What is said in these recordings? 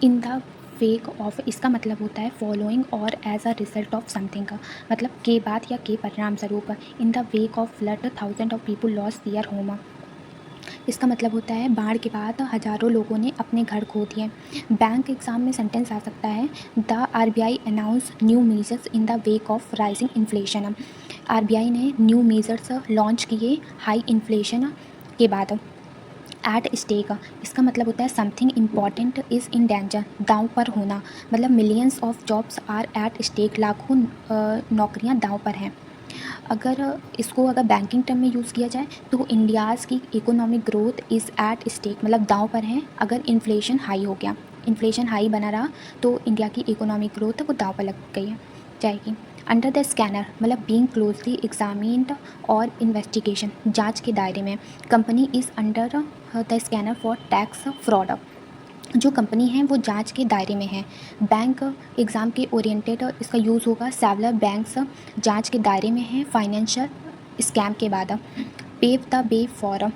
In the wake of, इसका मतलब होता है फॉलोइंग और as a result of something का, मतलब के बाद या के परिणाम स्वरूप। In the wake of flood thousand of people lost their home, इसका मतलब होता है बाढ़ के बाद हज़ारों लोगों ने अपने घर खो दिए। बैंक एग्जाम में सेंटेंस आ सकता है the RBI announce new measures in the wake of rising inflation, RBI ने न्यू मेजर्स लॉन्च किए हाई इन्फ्लेशन के बाद। एट स्टेक, इसका मतलब होता है something important is in danger, दांव पर होना, मतलब millions of jobs are at stake, लाखों नौकरियां दांव पर हैं। अगर इसको अगर बैंकिंग टर्म में यूज़ किया जाए तो इंडियाज़ की economic growth is at stake, मतलब दांव पर है। अगर इन्फ्लेशन हाई हो गया, इन्फ्लेशन हाई बना रहा तो इंडिया की इकोनॉमिक ग्रोथ वो दांव पर लग गई है जाएगी। अंडर द स्कैनर, मतलब बीइंग क्लोजली एग्जामिन्ड और इन्वेस्टिगेशन, जांच के दायरे में। Company is under the scanner for tax fraud, जो कंपनी है वो जांच के दायरे में है। बैंक एग्ज़ाम के ओरिएंटेड इसका यूज़ होगा, सेवरल बैंक्स जांच के दायरे में है फाइनेंशियल स्कैम के बाद। पेव द वे फॉर,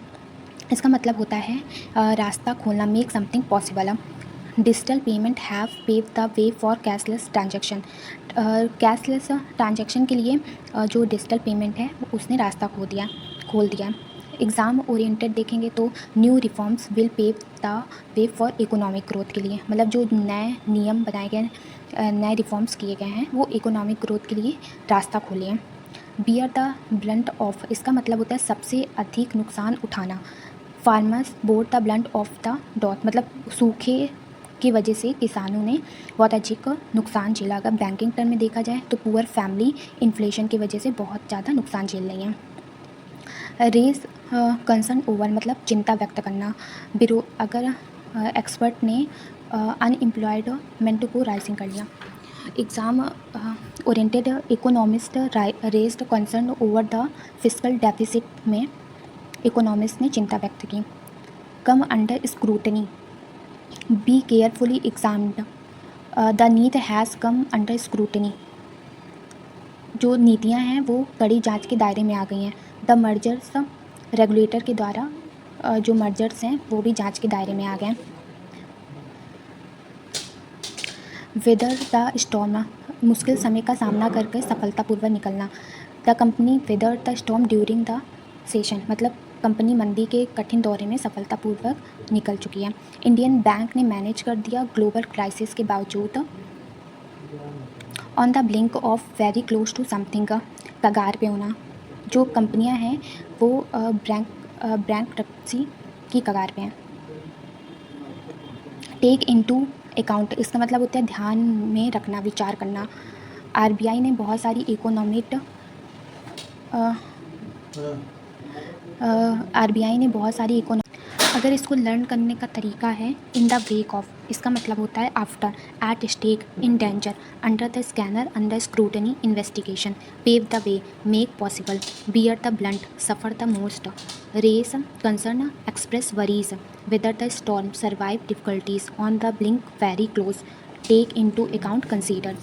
इसका मतलब होता है रास्ता खोलना, make something possible. Digital payment have pave the way for cashless transaction, cashless transaction के लिए जो डिजिटल पेमेंट है उसने रास्ता खोल दिया। एग्ज़ाम ओरिएंटेड देखेंगे तो new reforms will pave the way for economic growth के लिए, मतलब जो नए नियम बनाए गए, नए रिफॉर्म्स किए गए हैं वो इकोनॉमिक ग्रोथ के लिए रास्ता खोले हैं। बियर द ब्लंट ऑफ, इसका मतलब होता है सबसे अधिक नुकसान उठाना। Farmers bore the blunt of the dot, मतलब सूखे की वजह से किसानों ने बहुत अधिक नुकसान झेला। अगर बैंकिंग टर्म में देखा जाए तो पुअर फैमिली इन्फ्लेशन की वजह से बहुत ज़्यादा नुकसान झेल रही हैं। रेज कंसर्न ओवर, मतलब चिंता व्यक्त करना। अगर एक्सपर्ट ने अनएम्प्लॉयमेंट को राइजिंग कर लिया। Exam oriented economist raised concern over the fiscal deficit में इकोनॉमिस्ट ने चिंता व्यक्त की। Come under scrutiny, be carefully examined, the need has come under scrutiny, जो नीतियां हैं वो कड़ी जांच के दायरे में आ गई हैं। द मर्जर्स, रेगुलेटर के द्वारा जो मर्जर्स हैं वो भी जांच के दायरे में आ गए हैं। वेदर द स्टॉर्म, मुश्किल समय का सामना करके सफलतापूर्वक निकलना। The company weather the storm during the session, मतलब कंपनी मंदी के कठिन दौरे में सफलतापूर्वक निकल चुकी है। इंडियन बैंक ने मैनेज कर दिया ग्लोबल क्राइसिस के बावजूद। On the blink of very close to something, कगार पे होना, जो कंपनियां हैं वो बैंकरप्सी की कगार पे हैं। टेक इनटू अकाउंट, इसका मतलब होता है ध्यान में रखना, विचार करना। आरबीआई ने बहुत सारी अगर इसको लर्न करने का तरीका है इन द वेक ऑफ, इसका मतलब होता है after, at stake, in danger, under the scanner, under scrutiny, investigation, pave the way, make possible, bear the blunt, suffer the most, raise concern, express worries, weather the storm, survive difficulties, on the blink very close, take into account, consider.